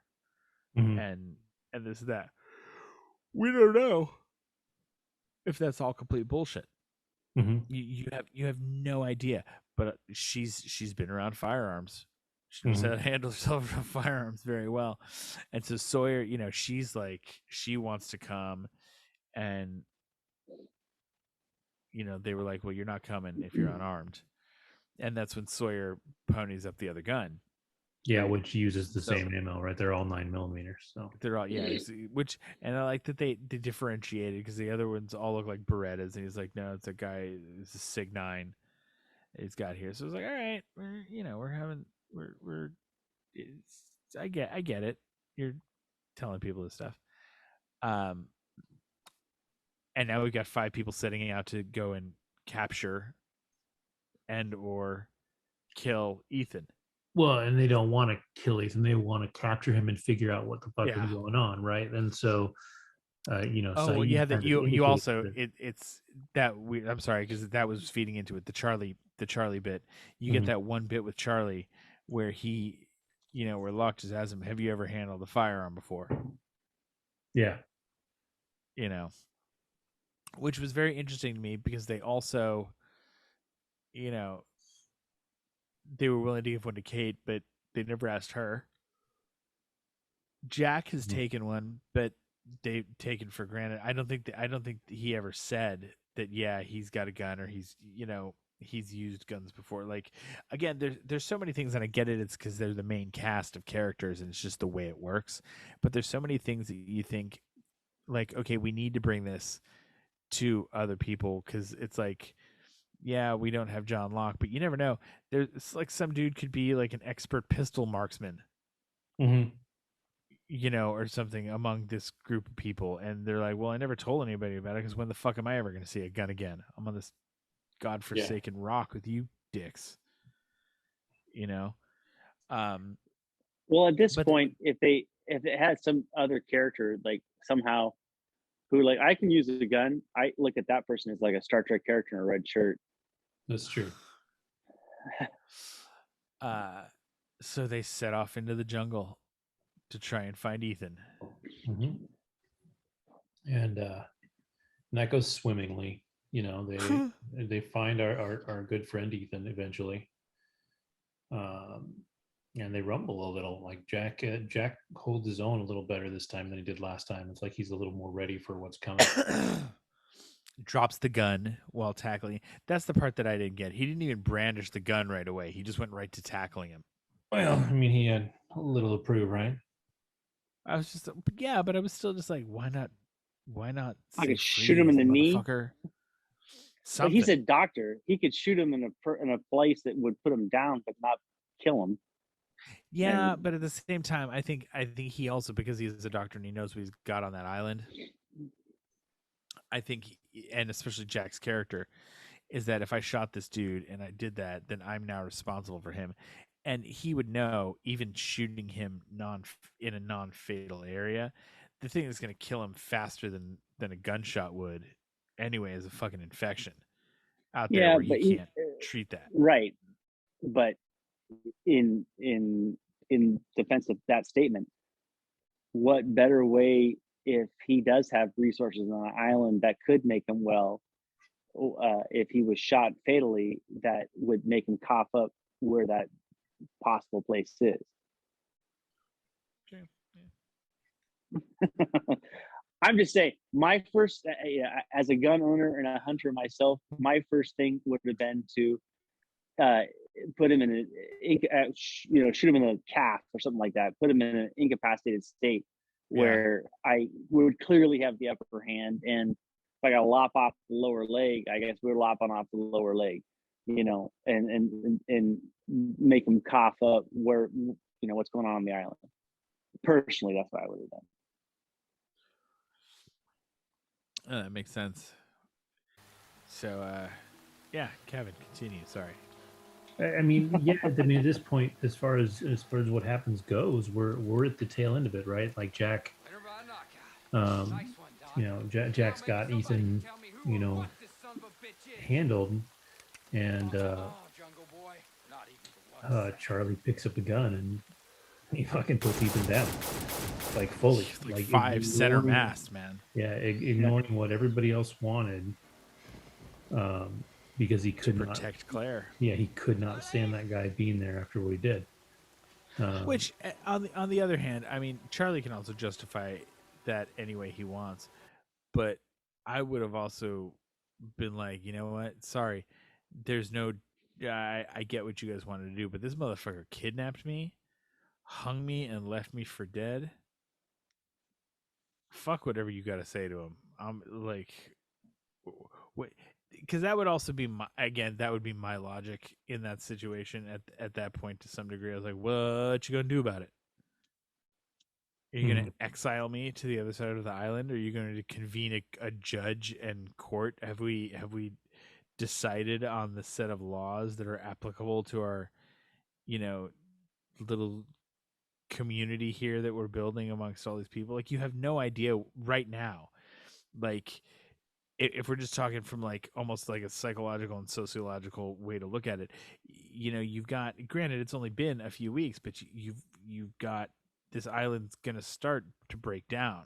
and this and that. We don't know if that's all complete bullshit. You have no idea. But she's been around firearms. She knows how to handle herself around firearms very well. And so Sawyer, she's like, she wants to come, and they were like, well, you're not coming if you're unarmed. And that's when Sawyer ponies up the other gun. Yeah, which uses the same ammo, right? They're all 9mm. So they're all and I like that they differentiated because the other ones all look like Berettas, and he's like, no, it's a guy, it's a Sig 9 he's got here. So it's like, all right, I get it. You're telling people this stuff. And now we've got 5 people setting out to go and capture and or kill Ethan. Well, and they don't want to kill Ethan. They want to capture him and figure out what the fuck is going on, right? And so, Oh, well, yeah. That you also it's that we. I'm sorry, because that was feeding into it. The Charlie the Charlie bit. You get that one bit with Charlie where he, where Locke just asks him, "Have you ever handled a firearm before?" Yeah. Which was very interesting to me because they also, they were willing to give one to Kate, but they never asked her. Jack has taken one, but they've taken for granted. I don't think he ever said that. Yeah, he's got a gun, or he's used guns before. Like, again, there's so many things, and I get it. It's because they're the main cast of characters, and it's just the way it works. But there's so many things that you think, like, okay, we need to bring this to other people because it's like, yeah, we don't have John Locke, but you never know. It's like some dude could be like an expert pistol marksman. Or something among this group of people, and they're like, well, I never told anybody about it because when the fuck am I ever going to see a gun again? I'm on this godforsaken rock with you dicks. Well, at this point, if it had some other character, like somehow who, like, I can use a gun, I look at that person as like a Star Trek character in a red shirt. That's true. So they set off into the jungle to try and find Ethan. And that goes swimmingly. They find our good friend Ethan eventually. And they rumble a little. Like Jack holds his own a little better this time than he did last time. It's like he's a little more ready for what's coming. Drops the gun while tackling. That's the part that I didn't get. He didn't even brandish the gun right away. He just went right to tackling him. Well, I mean, he had a little to prove, right? I was just, but I was still just like, why not? I could shoot him in the knee. But he's a doctor. He could shoot him in a place that would put him down, but not kill him. Yeah, but at the same time, I think he also, because he's a doctor and he knows what he's got on that island, I think, and especially Jack's character, is that if I shot this dude and I did that, then I'm now responsible for him. And he would know, even shooting him in a non-fatal area, the thing that's going to kill him faster than a gunshot would anyway is a fucking infection out there where he can't treat that. Right. But in defense of that statement, what better way, if he does have resources on an island that could make him well, if he was shot fatally, that would make him cough up where that possible place is. Okay. Yeah. I'm just saying, my first, as a gun owner and a hunter myself, my first thing would have been to put him in shoot him in the calf or something like that. Put him in an incapacitated state where I would clearly have the upper hand. And if I got to lop off the lower leg, I guess we're lopping off the lower leg, and make him cough up where, what's going on the island. Personally, that's what I would have done. That makes sense. So, Kevin, continue. Sorry. I mean, at this point, as far as what happens goes, we're at the tail end of it, right? Like Jack, Jack's got Ethan, handled, and Charlie picks up the gun and he fucking puts Ethan down, like fully, like 5 center mast, man. Yeah, ignoring what everybody else wanted, because he could not protect Claire. Yeah, he could not stand that guy being there after what he did. Which, on the other hand, I mean, Charlie can also justify that any way he wants, but I would have also been like, you know what? Sorry, there's no. I get what you guys wanted to do, but this motherfucker kidnapped me, hung me, and left me for dead. Fuck whatever you got to say to him. I'm like, wait, because that would also be that would be my logic in that situation at that point to some degree. I was like, what you gonna do about it? Are you gonna exile me to the other side of the island? Are you going to convene a judge and court? Have we decided on the set of laws that are applicable to our, little community here that we're building amongst all these people? Like, you have no idea right now. Like, if we're just talking from like almost like a psychological and sociological way to look at it, you've got, granted it's only been a few weeks, but you've got this island's gonna start to break down.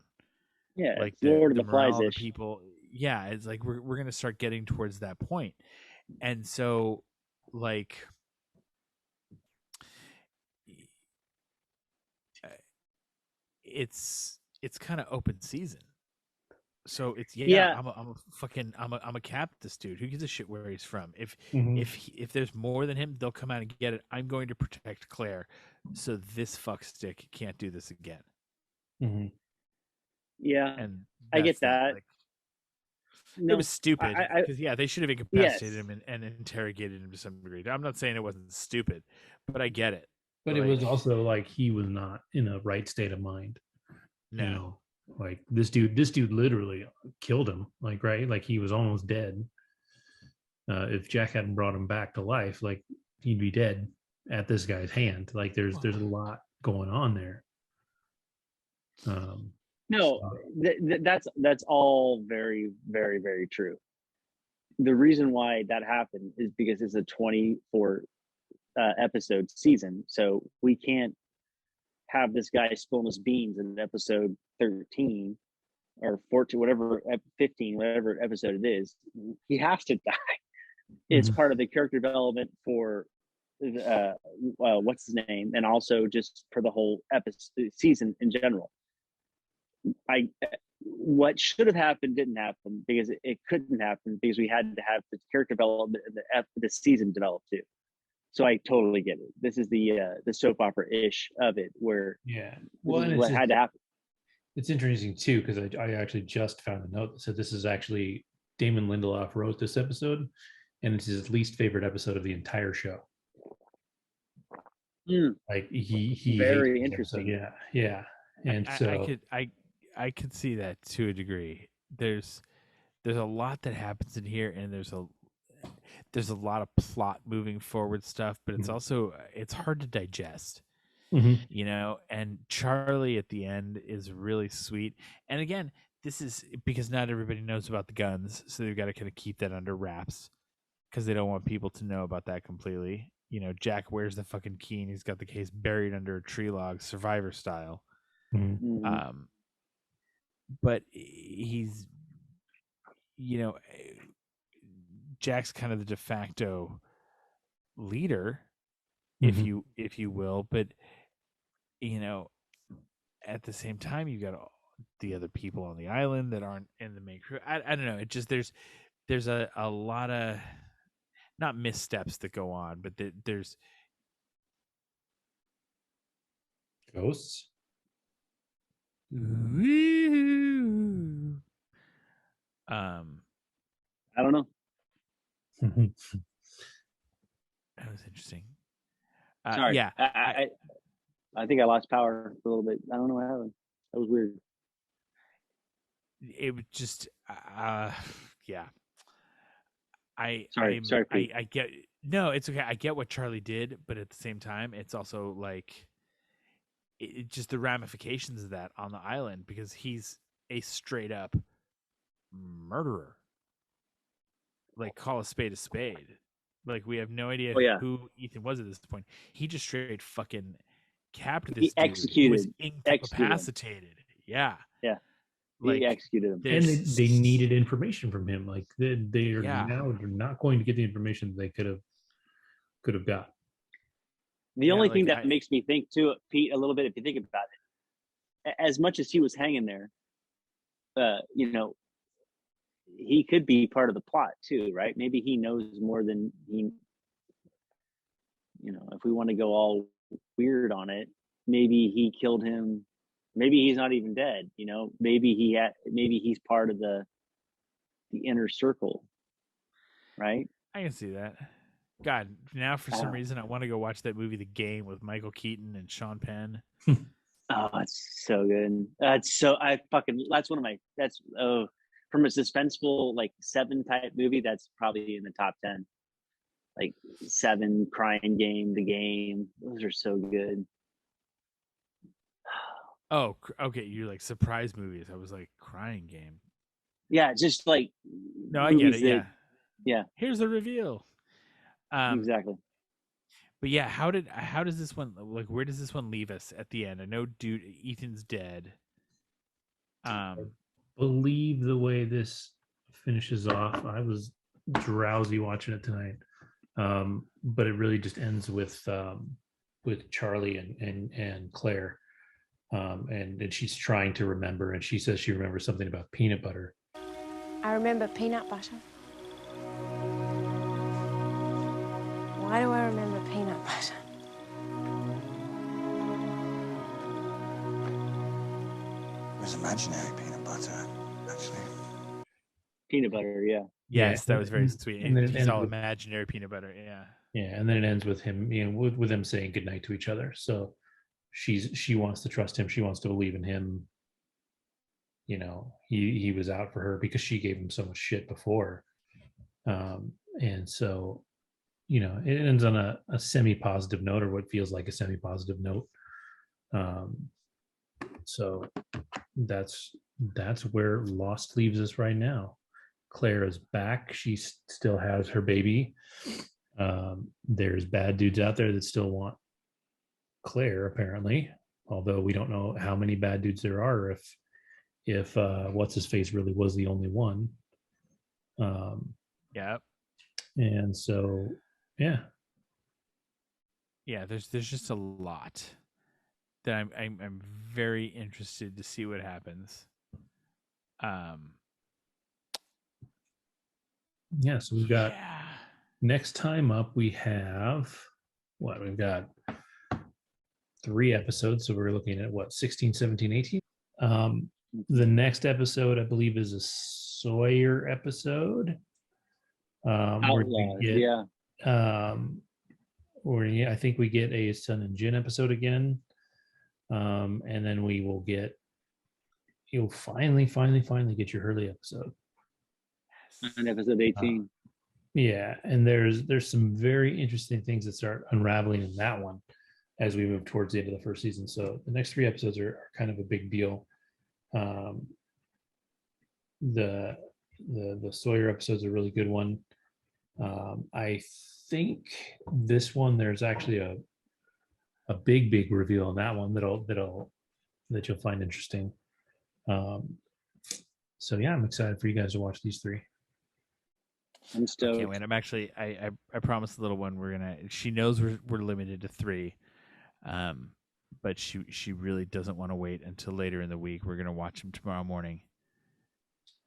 Yeah, like it's Lord the of the Flies morale of the ish. people. Yeah, it's like we're gonna start getting towards that point, and so like it's kind of open season. So it's I'm a Captus dude. Who gives a shit where he's from? If there's more than him, they'll come out and get it. I'm going to protect Claire, so this fuckstick can't do this again. Mm-hmm. Yeah, and I get that. Like, no, it was stupid because they should have incapacitated him and interrogated him to some degree. I'm not saying it wasn't stupid, but I get it. But it was also like he was not in a right state of mind. No. Like this dude literally killed him, like, right? Like he was almost dead. If Jack hadn't brought him back to life, like he'd be dead at this guy's hand. Like there's a lot going on there. That's all very, very, very true. The reason why that happened is because it's a 24 episode season, so we can't have this guy spilling his beans in episode 13 or 14, whatever, 15, whatever episode it is. He has to die. It's part of the character development for what's his name, and also just for the whole episode season in general. What should have happened didn't happen because it couldn't happen because we had to have the character development the season developed too. So I totally get it. This is the soap opera ish of it, where what had to happen. It's interesting too because I actually just found a note that said this is actually Damon Lindelof wrote this episode, and it's his least favorite episode of the entire show. Like he very interesting. Yeah, and so I could see that to a degree. There's a lot that happens in here, and there's a lot of plot moving forward stuff, but it's also it's hard to digest. And Charlie at the end is really sweet. And again, this is because not everybody knows about the guns, so they've got to kind of keep that under wraps because they don't want people to know about that completely. Jack wears the fucking key and he's got the case buried under a tree log, Survivor style. But he's, Jack's kind of the de facto leader, if you will, but at the same time you got all the other people on the island that aren't in the main crew. I don't know. It just there's a lot of not missteps that go on, but there's ghosts. I don't know. That was interesting. Sorry. Yeah, I think I lost power a little bit. I don't know what happened. That was weird. It was just, yeah. Sorry. I get, no, it's okay. I get what Charlie did, but at the same time, it's also like, it just the ramifications of that on the island, because he's a straight up murderer. Like, call a spade a spade. Like, we have no idea who Ethan was at this point. He just straight fucking capped this dude. He was incapacitated. Yeah. Like, he executed him. And they needed information from him. Like, they're not going to get the information they could have got. The only thing that makes me think too, Pete, a little bit, if you think about it, as much as he was hanging there, he could be part of the plot too, right? Maybe he knows more than he, if we want to go all weird on it, maybe he killed him. Maybe he's not even dead. Maybe he's part of the inner circle, right? I can see that. God, now for some reason I want to go watch that movie, The Game, with Michael Keaton and Sean Penn. Oh, it's so good. That's one of my, from a suspenseful, like 7 type movie, that's probably in the top 10. Like 7, Crying Game, The Game. Those are so good. Oh, okay. You like surprise movies. I was like, Crying Game. Yeah, just like no, I get it. Yeah. Here's the reveal. Exactly. But yeah, how does this one, like, where does this one leave us at the end? I know Ethan's dead. I believe the way this finishes off, I was drowsy watching it tonight. But it really just ends with Charlie and Claire. And she's trying to remember, and she says she remembers something about peanut butter. I remember peanut butter. Why do I remember peanut butter? It was imaginary peanut butter, actually. Peanut butter, yeah. Yes, that was very sweet. And then it's all imaginary peanut butter, yeah. Yeah, and then it ends with him, with them saying goodnight to each other. So she wants to trust him. She wants to believe in him. He was out for her because she gave him so much shit before. And so, it ends on a semi-positive note, or what feels like a semi-positive note. So that's where Lost leaves us right now. Claire is back. She still has her baby. There's bad dudes out there that still want Claire, apparently, although we don't know how many bad dudes there are, or if what's his face really was the only one. Yeah. And so, yeah, there's just a lot that I'm very interested to see what happens. Yeah, so we've got next time up, we have we've got 3 episodes, so we're looking at 16, 17, 18. The next episode, I believe, is a Sawyer episode. Outlaws, yeah. Where I think we get a Sun and Jin episode again. And then we will get, you'll finally get your Hurley episode. On episode 18. Yeah, and there's some very interesting things that start unraveling in that one as we move towards the end of the first season. So the next 3 episodes are kind of a big deal. The Sawyer episode is a really good one. I think this one, there's actually a big reveal in that one that you'll find interesting. So yeah, I'm excited for you guys to watch these 3. I'm stoked. I can't wait. I'm actually, I promised the little one she knows we're limited to 3, but she really doesn't want to wait until later in the week. We're gonna watch them tomorrow morning.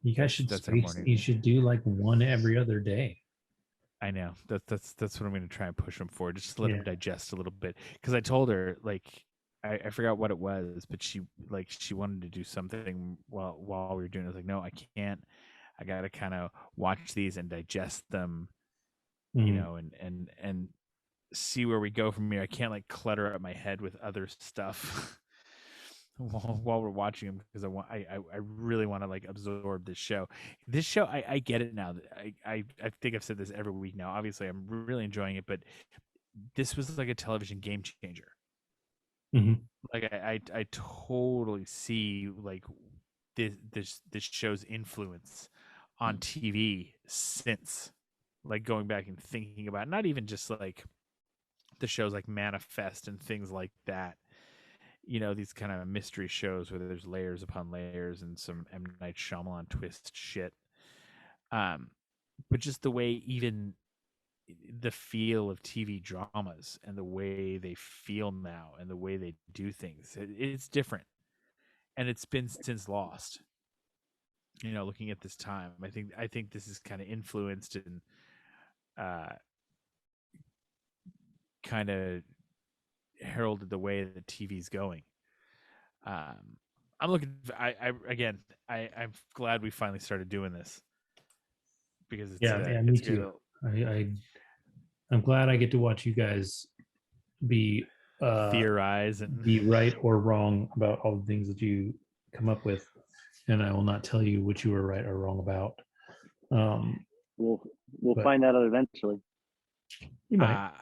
You guys should you should do like one every other day. I know that's what I'm going to try and push them for, just to let them digest a little bit. Because I told her, like, I forgot what it was, but she wanted to do something while we were doing it. I was like, no, I can't. I got to kind of watch these and digest them, and see where we go from here. I can't like clutter up my head with other stuff while we're watching them, because I really want to like absorb this show. I get it now. I think I've said this every week now. Obviously, I'm really enjoying it, but this was like a television game changer. Mm-hmm. Like I totally see like this show's influence on TV since, like, going back and thinking about not even just like the shows like Manifest and things like that. These kind of mystery shows where there's layers upon layers and some M. Night Shyamalan twist shit. But just the way, even the feel of TV dramas and the way they feel now and the way they do things, it's different. And it's been since Lost. Looking at this time, I think this is kind of influenced and kind of heralded the way that TV's going. I'm looking. I'm glad we finally started doing this, because it's me too. I'm glad I get to watch you guys be theorize and be right or wrong about all the things that you come up with, and I will not tell you what you were right or wrong about. We'll find out eventually. You might.